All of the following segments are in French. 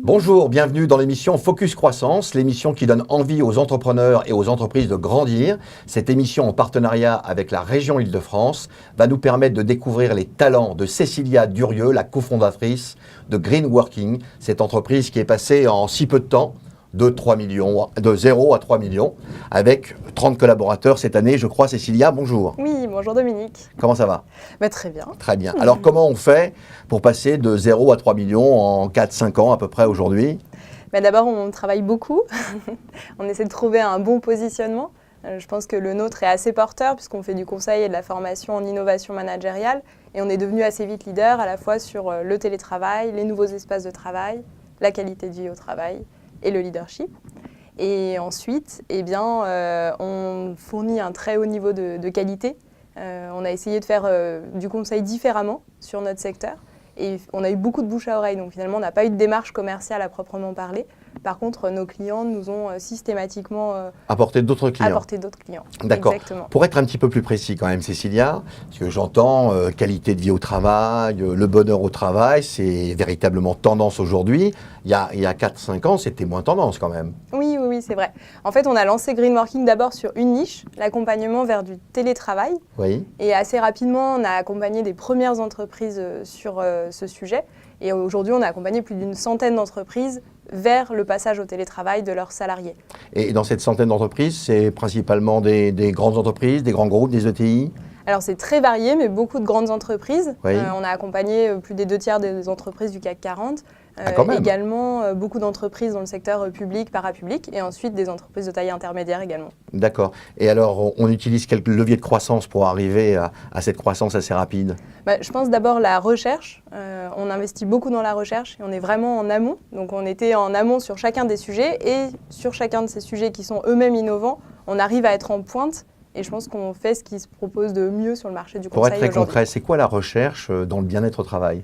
Bonjour, bienvenue dans l'émission Focus Croissance, l'émission qui donne envie aux entrepreneurs et aux entreprises de grandir. Cette émission en partenariat avec la région Île-de-France va nous permettre de découvrir les talents de Cécilia Durieux, la cofondatrice de Green Working, cette entreprise qui est passée en si peu de temps de 0 à 3 millions, avec 30 collaborateurs cette année, je crois. Cécilia, bonjour. Oui, bonjour Dominique. Comment ça va ? Très bien. Très bien. Alors, comment on fait pour passer de 0 à 3 millions en 4-5 ans à peu près aujourd'hui ? D'abord, on travaille beaucoup. On essaie de trouver un bon positionnement. Je pense que le nôtre est assez porteur puisqu'on fait du conseil et de la formation en innovation managériale et on est devenu assez vite leader à la fois sur le télétravail, les nouveaux espaces de travail, la qualité de vie au travail et le leadership. Et ensuite, on fournit un très haut niveau de qualité. On a essayé de faire du conseil différemment sur notre secteur. Et on a eu beaucoup de bouche à oreille, donc finalement on n'a pas eu de démarche commerciale à proprement parler. Par contre, nos clients nous ont systématiquement apporté d'autres clients. D'accord. Exactement. Pour être un petit peu plus précis quand même, Cécilia, parce que j'entends qualité de vie au travail, le bonheur au travail, c'est véritablement tendance aujourd'hui. Il y a 4-5 ans, c'était moins tendance quand même. Oui, c'est vrai. En fait, on a lancé Green Working d'abord sur une niche, l'accompagnement vers du télétravail. Oui. Et assez rapidement, on a accompagné des premières entreprises sur ce sujet. Et aujourd'hui, on a accompagné plus d'une centaine d'entreprises vers le passage au télétravail de leurs salariés. Et dans cette centaine d'entreprises, c'est principalement des grandes entreprises, des grands groupes, des ETI ? Alors c'est très varié, mais beaucoup de grandes entreprises. Oui. On a accompagné plus des 2/3 des entreprises du CAC 40. Également beaucoup d'entreprises dans le secteur public, parapublic, et ensuite des entreprises de taille intermédiaire également. D'accord. Et alors, on utilise quelques leviers de croissance pour arriver à cette croissance assez rapide ? Je pense d'abord la recherche. On investit beaucoup dans la recherche et on est vraiment en amont. Donc on était en amont sur chacun des sujets et sur chacun de ces sujets qui sont eux-mêmes innovants, on arrive à être en pointe. Et je pense qu'on fait ce qui se propose de mieux sur le marché du conseil aujourd'hui. Pour être très concret, c'est quoi la recherche dans le bien-être au travail ?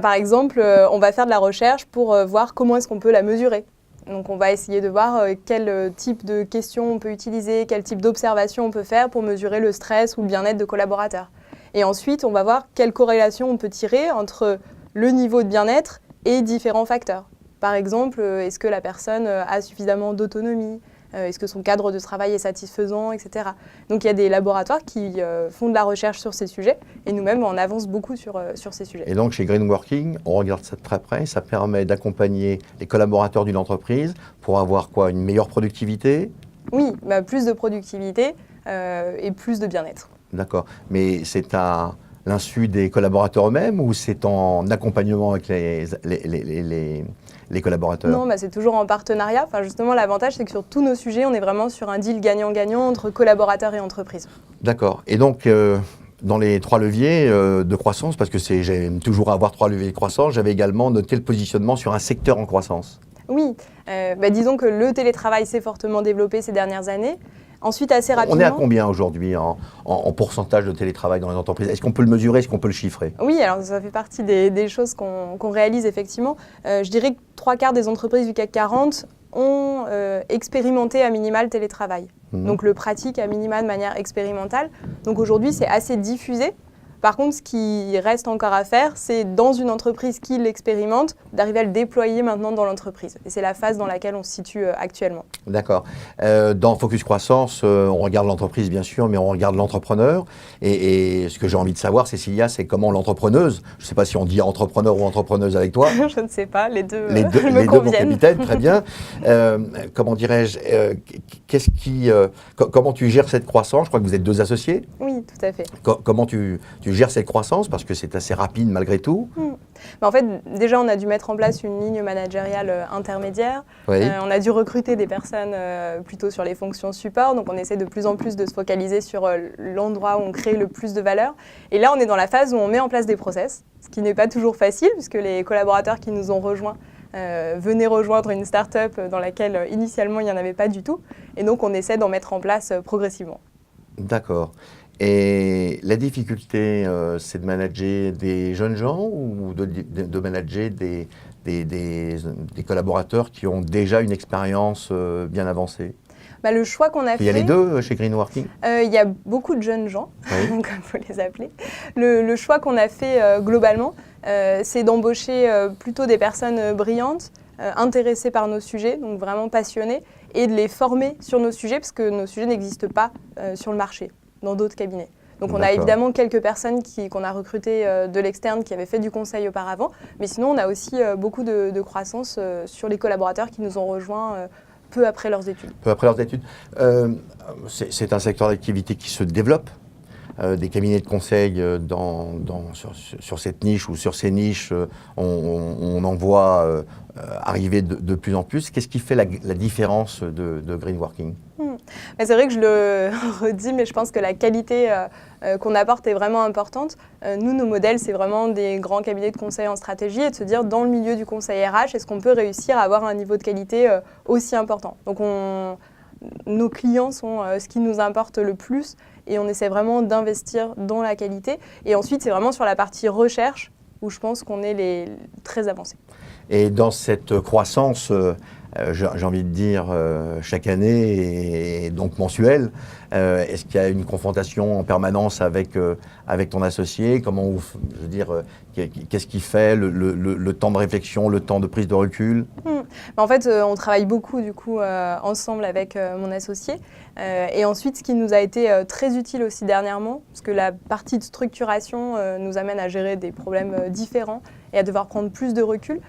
Par exemple, on va faire de la recherche pour voir comment est-ce qu'on peut la mesurer. Donc on va essayer de voir quel type de questions on peut utiliser, quel type d'observation on peut faire pour mesurer le stress ou le bien-être de collaborateurs. Et ensuite, on va voir quelle corrélation on peut tirer entre le niveau de bien-être et différents facteurs. Par exemple, est-ce que la personne a suffisamment d'autonomie ? Est-ce que son cadre de travail est satisfaisant, etc. Donc il y a des laboratoires qui font de la recherche sur ces sujets et nous-mêmes on avance beaucoup sur ces sujets. Et donc chez Green Working, on regarde ça de très près, ça permet d'accompagner les collaborateurs d'une entreprise pour avoir quoi, une meilleure productivité ? Oui, plus de productivité et plus de bien-être. D'accord, mais c'est à l'insu des collaborateurs eux-mêmes ou c'est en accompagnement avec les collaborateurs ? Non, c'est toujours en partenariat. Justement, l'avantage, c'est que sur tous nos sujets, on est vraiment sur un deal gagnant-gagnant entre collaborateurs et entreprises. D'accord. Et donc, dans les 3 leviers de croissance, parce que j'aime toujours avoir 3 leviers de croissance, j'avais également noté le positionnement sur un secteur en croissance. Oui, disons que le télétravail s'est fortement développé ces dernières années. Ensuite, assez rapidement... On est à combien aujourd'hui en pourcentage de télétravail dans les entreprises ? Est-ce qu'on peut le mesurer ? Est-ce qu'on peut le chiffrer ? Oui, alors ça fait partie des choses qu'on réalise effectivement. Je dirais que 3/4 des entreprises du CAC 40 ont expérimenté à minima le télétravail. Donc le pratique à minima de manière expérimentale. Donc aujourd'hui, c'est assez diffusé. Par contre, ce qui reste encore à faire, c'est dans une entreprise qui l'expérimente, d'arriver à le déployer maintenant dans l'entreprise. Et c'est la phase dans laquelle on se situe actuellement. D'accord. Dans Focus Croissance, on regarde l'entreprise bien sûr, mais on regarde l'entrepreneur. Et ce que j'ai envie de savoir, Cécilia, c'est comment l'entrepreneuse, je ne sais pas si on dit entrepreneur ou entrepreneuse avec toi. Je ne sais pas, les deux me conviennent. Les deux, mon capitaine, très bien. Comment dirais-je, comment tu gères cette croissance ? Je crois que vous êtes 2 associés. Oui, tout à fait. Comment tu gères cette croissance, parce que c'est assez rapide malgré tout. En fait, déjà, on a dû mettre en place une ligne managériale intermédiaire. Oui. On a dû recruter des personnes plutôt sur les fonctions support. Donc, on essaie de plus en plus de se focaliser sur l'endroit où on crée le plus de valeur. Et là, on est dans la phase où on met en place des process, ce qui n'est pas toujours facile, puisque les collaborateurs qui nous ont rejoints venaient rejoindre une start-up dans laquelle, initialement, il n'y en avait pas du tout. Et donc, on essaie d'en mettre en place progressivement. D'accord. Et la difficulté, c'est de manager des jeunes gens ou de manager des collaborateurs qui ont déjà une expérience bien avancée ? Le choix qu'on a fait... Il y a les deux chez Green Working. Il y a beaucoup de jeunes gens, oui. comme il faut les appeler. Le choix qu'on a fait globalement, c'est d'embaucher plutôt des personnes brillantes, intéressées par nos sujets, donc vraiment passionnées, et de les former sur nos sujets, parce que nos sujets n'existent pas sur le marché, dans d'autres cabinets. Donc on a évidemment quelques personnes qu'on a recrutées de l'externe qui avaient fait du conseil auparavant, mais sinon on a aussi beaucoup de croissance sur les collaborateurs qui nous ont rejoints peu après leurs études. Peu après leurs études. C'est un secteur d'activité qui se développe. Des cabinets de conseil sur cette niche ou sur ces niches, on en voit arriver de plus en plus. Qu'est-ce qui fait la différence de Green Working ? C'est vrai que je le redis, mais je pense que la qualité qu'on apporte est vraiment importante. Nous, nos modèles, c'est vraiment des grands cabinets de conseil en stratégie et de se dire, dans le milieu du conseil RH, est-ce qu'on peut réussir à avoir un niveau de qualité aussi important ? Donc, nos clients sont ce qui nous importe le plus et on essaie vraiment d'investir dans la qualité. Et ensuite, c'est vraiment sur la partie recherche où je pense qu'on est très avancés. Et dans cette croissance, j'ai envie de dire, chaque année et donc mensuelle, est-ce qu'il y a une confrontation en permanence avec ton associé ? Comment je veux dire, qu'est-ce qui fait le temps de réflexion, le temps de prise de recul ? En fait, on travaille beaucoup du coup ensemble avec mon associé. Et ensuite, ce qui nous a été très utile aussi dernièrement, parce que la partie de structuration nous amène à gérer des problèmes différents et à devoir prendre plus de recul,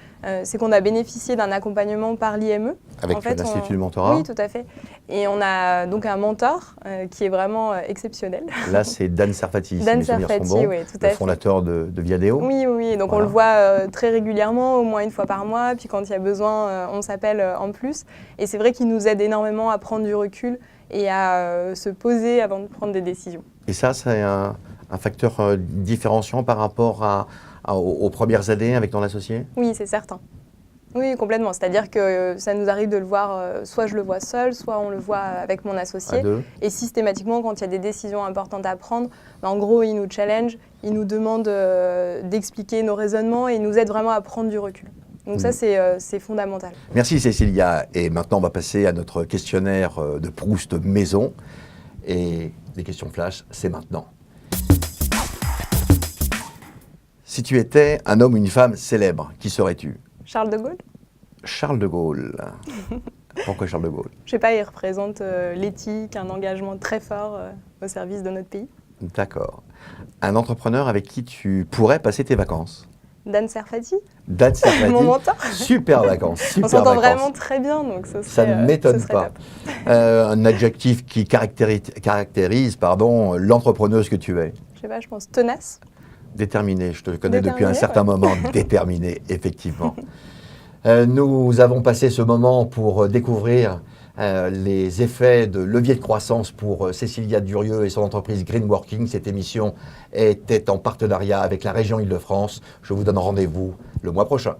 c'est qu'on a bénéficié d'un accompagnement par l'IME. Avec l'Institut du mentorat ? Oui, tout à fait. Et on a donc un mentor qui est vraiment exceptionnel. Là, c'est Dan Serfati, Dan Serfati, oui, tout à fait. Le fondateur de Viadeo. Oui. Donc voilà. On le voit très régulièrement, au moins une fois par mois. Puis quand il y a besoin, on s'appelle en plus. Et c'est vrai qu'il nous aide énormément à prendre du recul et à se poser avant de prendre des décisions. Et ça, c'est un facteur différenciant par rapport aux premières années avec ton associé ? Oui, c'est certain. Oui, complètement. C'est-à-dire que ça nous arrive de le voir, soit je le vois seul, soit on le voit avec mon associé. À deux. Et systématiquement, quand il y a des décisions importantes à prendre, en gros, il nous challenge, il nous demande d'expliquer nos raisonnements et il nous aide vraiment à prendre du recul. Donc ça, c'est fondamental. Merci Cécilia. Et maintenant, on va passer à notre questionnaire de Proust maison. Et les questions flash, c'est maintenant. Si tu étais un homme ou une femme célèbre, qui serais-tu ? Charles de Gaulle ? Charles de Gaulle. Pourquoi Charles de Gaulle ? Je sais pas, il représente l'éthique, un engagement très fort au service de notre pays. D'accord. Un entrepreneur avec qui tu pourrais passer tes vacances ? Dan Serfati ? Dan Serfati. Mon mentor. Super vacances. Super On s'entend vacances. vraiment très bien, donc ça ne m'étonne pas. Un adjectif qui caractérise l'entrepreneuse que tu es. Je sais pas, je pense tenace. Déterminé, je te connais depuis un certain moment, déterminé, effectivement. Nous avons passé ce moment pour découvrir les effets de levier de croissance pour Cécilia Durieux et son entreprise Green Working. Cette émission était en partenariat avec la région Île-de-France. Je vous donne rendez-vous le mois prochain.